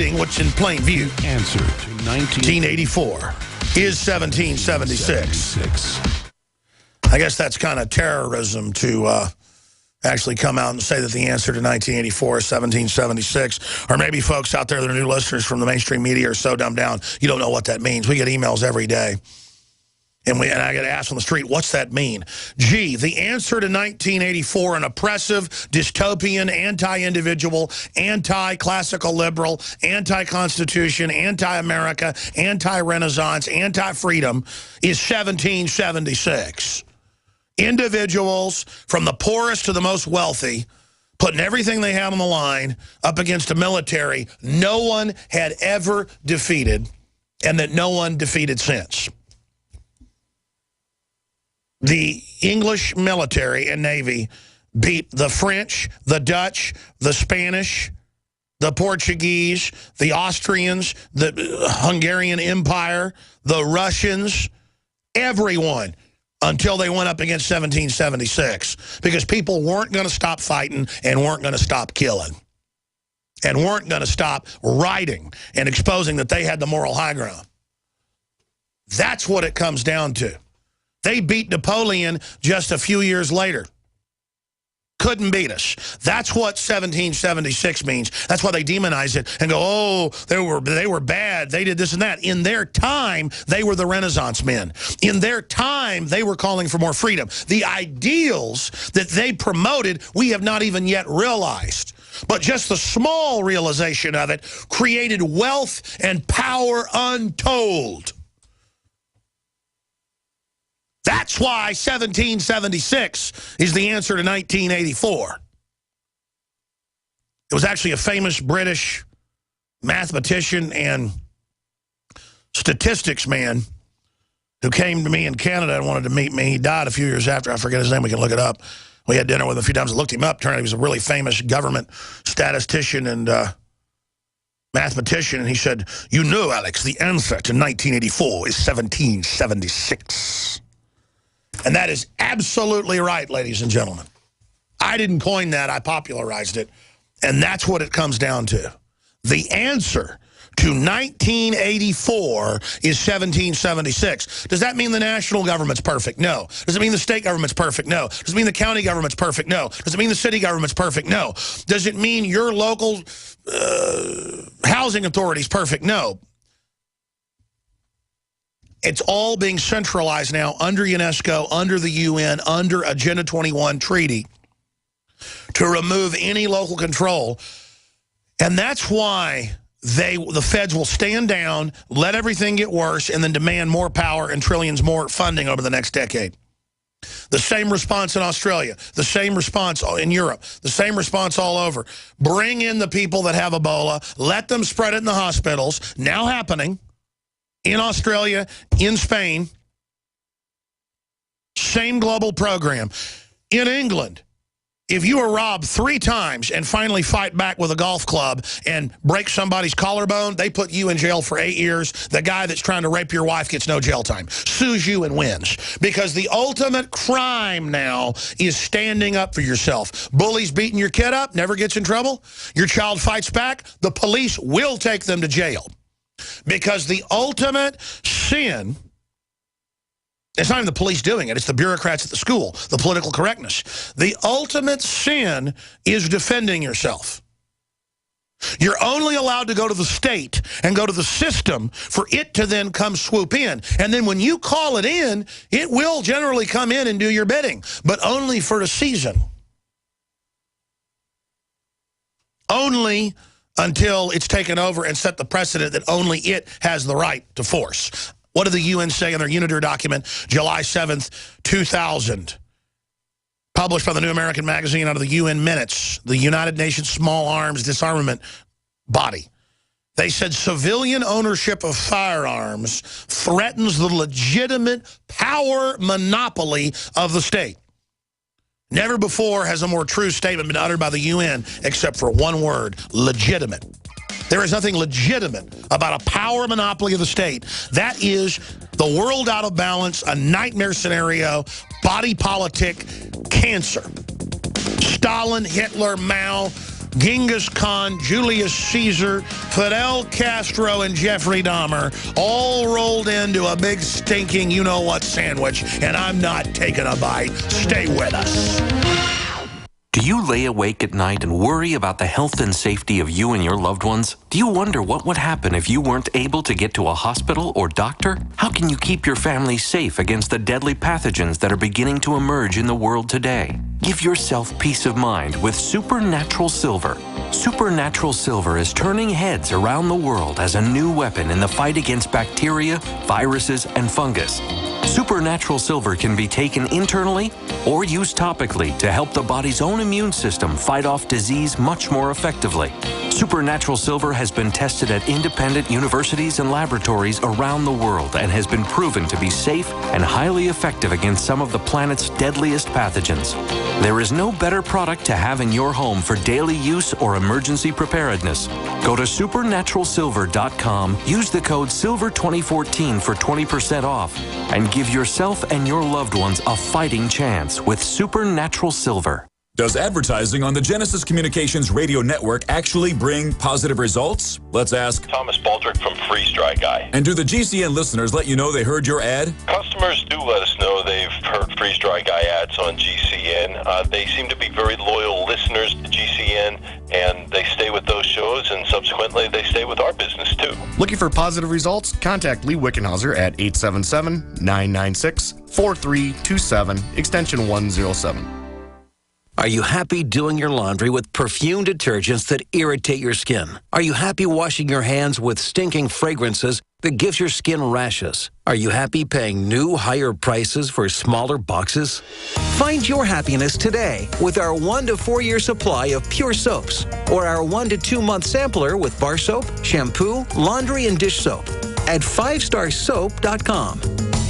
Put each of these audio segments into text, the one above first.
including what's in plain view. Answer to 1984 is 1776. I guess that's kind of terrorism to actually come out and say that the answer to 1984 is 1776. Or maybe folks out there that are new listeners from the mainstream media are so dumbed down, you don't know what that means. We get emails every day. And I get asked on the street, what's that mean? Gee, the answer to 1984, an oppressive, dystopian, anti-individual, anti-classical liberal, anti-constitution, anti-America, anti-Renaissance, anti-freedom is 1776. Individuals from the poorest to the most wealthy putting everything they have on the line up against a military no one had ever defeated and that no one defeated since. The English military and Navy beat the French, the Dutch, the Spanish, the Portuguese, the Austrians, the Hungarian Empire, the Russians, everyone, until they went up against 1776. Because people weren't going to stop fighting and weren't going to stop killing. And weren't going to stop writing and exposing that they had the moral high ground. That's what it comes down to. They beat Napoleon just a few years later. Couldn't beat us. That's what 1776 means. That's why they demonize it and go, oh, they were bad. They did this and that. In their time, they were the Renaissance men. In their time, they were calling for more freedom. The ideals that they promoted, we have not even yet realized. But just the small realization of it created wealth and power untold. That's why 1776 is the answer to 1984. It was actually a famous British mathematician and statistics man who came to me in Canada and wanted to meet me. He died a few years after. I forget his name. We can look it up. We had dinner with him a few times. I looked him up. Turned out he was a really famous government statistician and mathematician. And he said, you know, Alex, the answer to 1984 is 1776. And that is absolutely right, ladies and gentlemen. I didn't coin that. I popularized it. And that's what it comes down to. The answer to 1984 is 1776. Does that mean the national government's perfect? No. Does it mean the state government's perfect? No. Does it mean the county government's perfect? No. Does it mean the city government's perfect? No. Does it mean your local housing authority's perfect? No. It's all being centralized now under UNESCO, under the UN, under Agenda 21 treaty to remove any local control. And that's why the feds will stand down, let everything get worse, and then demand more power and trillions more funding over the next decade. The same response in Australia, the same response in Europe, the same response all over. Bring in the people that have Ebola, let them spread it in the hospitals, now happening. In Australia, in Spain, same global program. In England, if you are robbed 3 times and finally fight back with a golf club and break somebody's collarbone, they put you in jail for 8 years. The guy that's trying to rape your wife gets no jail time, sues you and wins. Because the ultimate crime now is standing up for yourself. Bullies beating your kid up, never gets in trouble. Your child fights back, the police will take them to jail. Because the ultimate sin, it's not even the police doing it, it's the bureaucrats at the school, the political correctness. The ultimate sin is defending yourself. You're only allowed to go to the state and go to the system for it to then come swoop in. And then when you call it in, it will generally come in and do your bidding, but only for a season. Only until it's taken over and set the precedent that only it has the right to force. What did the UN say in their UNIDER document, July 7th, 2000? Published by the New American Magazine out of the UN Minutes, the United Nations Small Arms Disarmament Body. They said civilian ownership of firearms threatens the legitimate power monopoly of the state. Never before has a more true statement been uttered by the UN except for one word, legitimate. There is nothing legitimate about a power monopoly of the state. That is the world out of balance, a nightmare scenario, body politic, cancer. Stalin, Hitler, Mao, Genghis Khan, Julius Caesar, Fidel Castro, and Jeffrey Dahmer all rolled into a big stinking you-know-what sandwich, and I'm not taking a bite. Stay with us. Do you lay awake at night and worry about the health and safety of you and your loved ones? Do you wonder what would happen if you weren't able to get to a hospital or doctor? How can you keep your family safe against the deadly pathogens that are beginning to emerge in the world today? Give yourself peace of mind with Supernatural Silver. Supernatural Silver is turning heads around the world as a new weapon in the fight against bacteria, viruses, and fungus. Supernatural Silver can be taken internally or used topically to help the body's own immune system fight off disease much more effectively. Supernatural Silver has been tested at independent universities and laboratories around the world and has been proven to be safe and highly effective against some of the planet's deadliest pathogens. There is no better product to have in your home for daily use or emergency preparedness. Go to supernaturalsilver.com, use the code SILVER2014 for 20% off, and give yourself and your loved ones a fighting chance with Supernatural Silver. Does advertising on the Genesis Communications radio network actually bring positive results? Let's ask Thomas Baldrick from Freeze Dry Guy. And do the GCN listeners let you know they heard your ad? Customers do let us know they've heard Freeze Dry Guy ads on GCN. They seem to be very loyal listeners to GCN, and they stay with those shows, and subsequently they stay with our business too. Looking for positive results? Contact Lee Wickenhauser at 877-996-4327, extension 107. Are you happy doing your laundry with perfume detergents that irritate your skin? Are you happy washing your hands with stinking fragrances that gives your skin rashes? Are you happy paying new, higher prices for smaller boxes? Find your happiness today with our 1 to 4 year supply of pure soaps or our 1 to 2 month sampler with bar soap, shampoo, laundry, and dish soap at 5starsoap.com.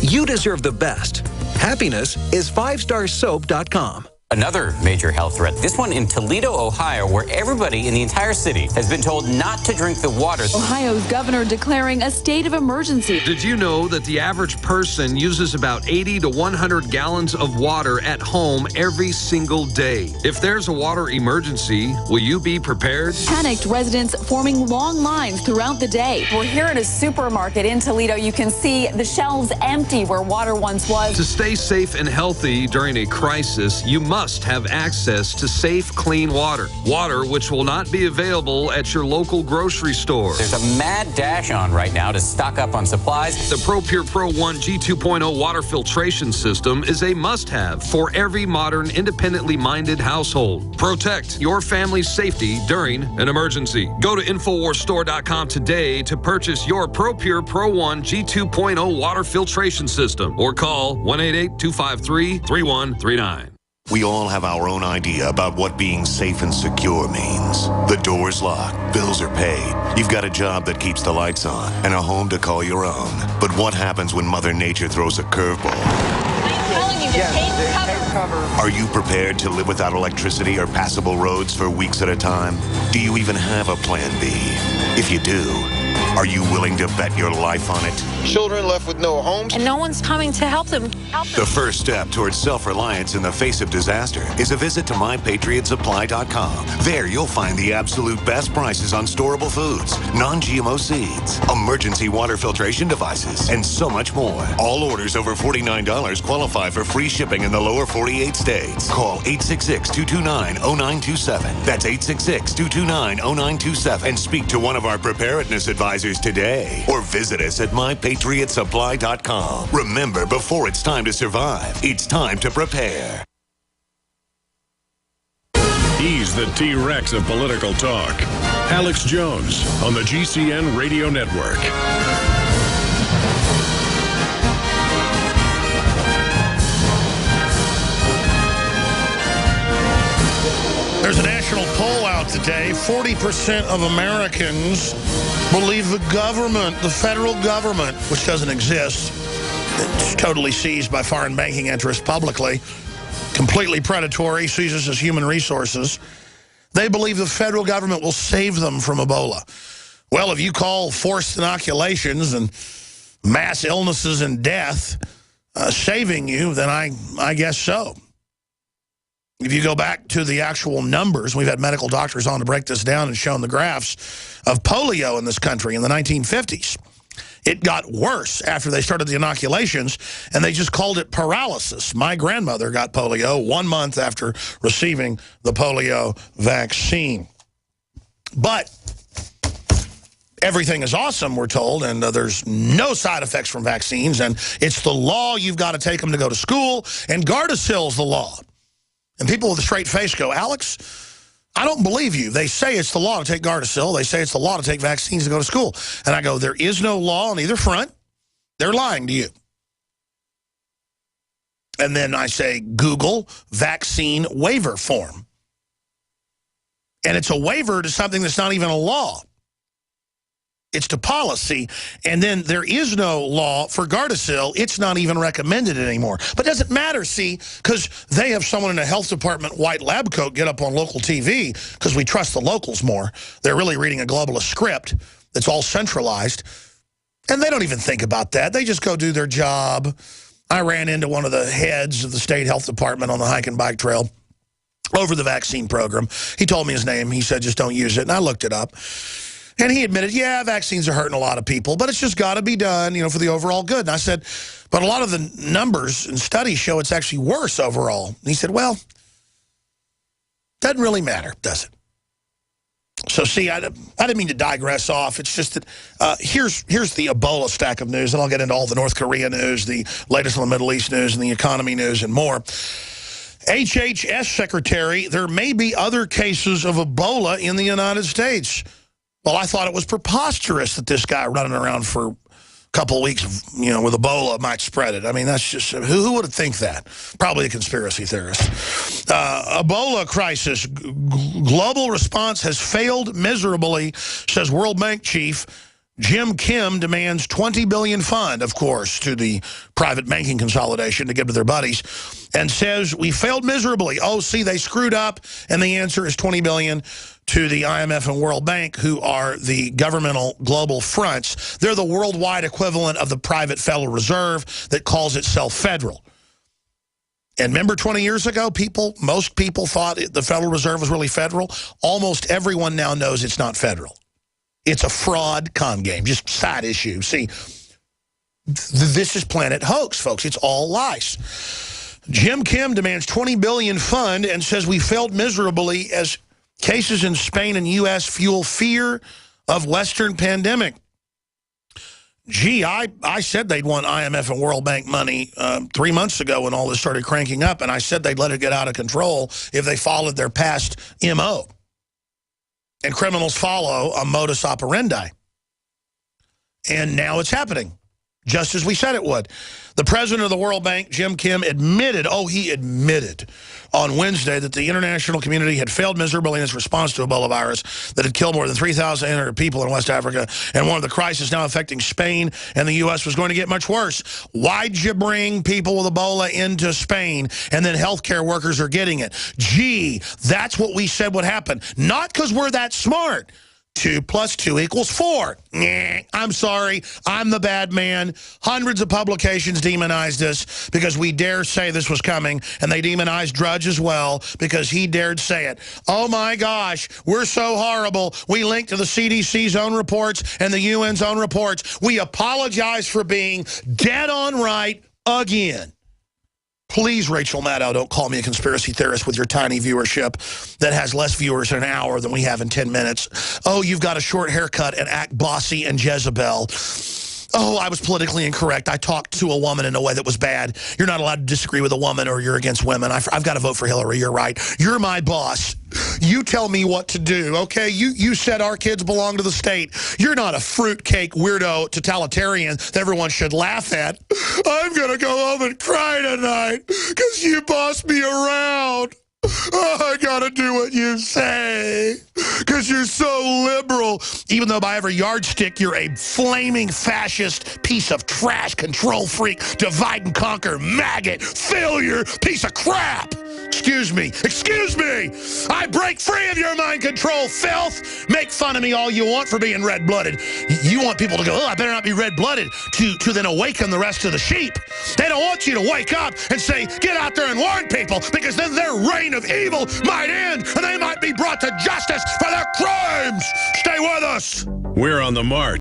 You deserve the best. Happiness is 5starsoap.com. Another major health threat, this one in Toledo, Ohio, where everybody in the entire city has been told not to drink the water. Ohio's governor declaring a state of emergency. Did you know that the average person uses about 80 to 100 gallons of water at home every single day? If there's a water emergency, will you be prepared? Panicked residents forming long lines throughout the day. We're here at a supermarket in Toledo. You can see the shelves empty where water once was. To stay safe and healthy during a crisis, you must have access to safe, clean water. Water which will not be available at your local grocery store. There's a mad dash on right now to stock up on supplies. The ProPure Pro 1 G2.0 water filtration system is a must-have for every modern, independently minded household. Protect your family's safety during an emergency. Go to InfoWarsStore.com today to purchase your ProPure Pro 1 G2.0 water filtration system or call 1-888-253-3139. We all have our own idea about what being safe and secure means. The door's locked, bills are paid, you've got a job that keeps the lights on, and a home to call your own. But what happens when Mother Nature throws a curveball? I'm telling you to take cover. Are you prepared to live without electricity or passable roads for weeks at a time? Do you even have a plan B? If you do, are you willing to bet your life on it? Children left with no homes. And no one's coming to help them. The first step towards self-reliance in the face of disaster is a visit to MyPatriotSupply.com. There you'll find the absolute best prices on storable foods, non-GMO seeds, emergency water filtration devices, and so much more. All orders over $49 qualify for free shipping in the lower 48 states. Call 866-229-0927. That's 866-229-0927 and speak to one of our preparedness advisors today, or visit us at MyPatriotSupply.com. Remember, before it's time to survive, it's time to prepare. He's the T-Rex of political talk. Alex Jones on the GCN Radio Network. There's a national poll out today. 40% of Americans believe the government, the federal government, which doesn't exist, it's totally seized by foreign banking interests publicly, completely predatory, sees us as human resources. They believe the federal government will save them from Ebola. Well, if you call forced inoculations and mass illnesses and death saving you, then I guess so. If you go back to the actual numbers, we've had medical doctors on to break this down and shown the graphs of polio in this country in the 1950s. It got worse after they started the inoculations, and they just called it paralysis. My grandmother got polio 1 month after receiving the polio vaccine. But everything is awesome, we're told, and there's no side effects from vaccines, and it's the law. You've got to take them to go to school, and Gardasil's the law. And people with a straight face go, Alex, I don't believe you. They say it's the law to take Gardasil. They say it's the law to take vaccines to go to school. And I go, there is no law on either front. They're lying to you. And then I say, Google vaccine waiver form. And it's a waiver to something that's not even a law. It's to policy, and then there is no law for Gardasil. It's not even recommended anymore. But it doesn't matter, see, because they have someone in a health department white lab coat get up on local TV because we trust the locals more. They're really reading a globalist script that's all centralized, and they don't even think about that. They just go do their job. I ran into one of the heads of the state health department on the hike and bike trail over the vaccine program. He told me his name. He said, just don't use it, and I looked it up. And he admitted, yeah, vaccines are hurting a lot of people, but it's just got to be done, you know, for the overall good. And I said, but a lot of the numbers and studies show it's actually worse overall. And he said, well, doesn't really matter, does it? So, see, I didn't mean to digress off. It's just that here's the Ebola stack of news, and I'll get into all the North Korea news, the latest on the Middle East news, and the economy news, and more. HHS Secretary, there may be other cases of Ebola in the United States. Well, I thought it was preposterous that this guy running around for a couple of weeks, you know, with Ebola might spread it. I mean, that's just, who would think that? Probably a conspiracy theorist. Ebola crisis. Global response has failed miserably, says World Bank chief. Jim Kim demands $20 billion fund, of course, to the private banking consolidation to give to their buddies, and says we failed miserably. Oh, see, they screwed up, and the answer is $20 billion to the IMF and World Bank, who are the governmental global fronts. They're the worldwide equivalent of the private Federal Reserve that calls itself federal. And remember 20 years ago, most people thought the Federal Reserve was really federal. Almost everyone now knows it's not federal. It's a fraud con game, just side issue. See, this is Planet Hoax, folks. It's all lies. Jim Kim demands $20 billion fund and says we failed miserably as cases in Spain and U.S. fuel fear of Western pandemic. Gee, I said they'd want IMF and World Bank money 3 months ago when all this started cranking up, and I said they'd let it get out of control if they followed their past M.O. And criminals follow a modus operandi. And now it's happening, just as we said it would. The president of the World Bank, Jim Kim, admitted on Wednesday that the international community had failed miserably in its response to Ebola virus that had killed more than 3,800 people in West Africa, and one of the crises now affecting Spain and the U.S. was going to get much worse. Why'd you bring people with Ebola into Spain and then healthcare workers are getting it? Gee, that's what we said would happen. Not because we're that smart. 2 + 2 = 4. I'm sorry. I'm the bad man. Hundreds of publications demonized us because we dare say this was coming, and they demonized Drudge as well because he dared say it. Oh, my gosh. We're so horrible. We linked to the CDC's own reports and the UN's own reports. We apologize for being dead on right again. Please, Rachel Maddow, don't call me a conspiracy theorist with your tiny viewership that has less viewers in an hour than we have in 10 minutes. Oh, you've got a short haircut and act bossy and Jezebel. Oh, I was politically incorrect. I talked to a woman in a way that was bad. You're not allowed to disagree with a woman or you're against women. I've got to vote for Hillary. You're right. You're my boss. You tell me what to do, okay? You said our kids belong to the state. You're not a fruitcake weirdo totalitarian that everyone should laugh at. I'm going to go home and cry tonight because you bossed me around. Oh, I gotta do what you say because you're so liberal. Even though by every yardstick you're a flaming fascist piece of trash, control freak, divide and conquer, maggot, failure, piece of crap. Excuse me. Excuse me! I break free of your mind control, filth! Make fun of me all you want for being red-blooded. You want people to go, oh, I better not be red-blooded, to then awaken the rest of the sheep. They don't want you to wake up and say, get out there and warn people, because then their reign of evil might end, and they might be brought to justice for their crimes! Stay with us! We're on the march.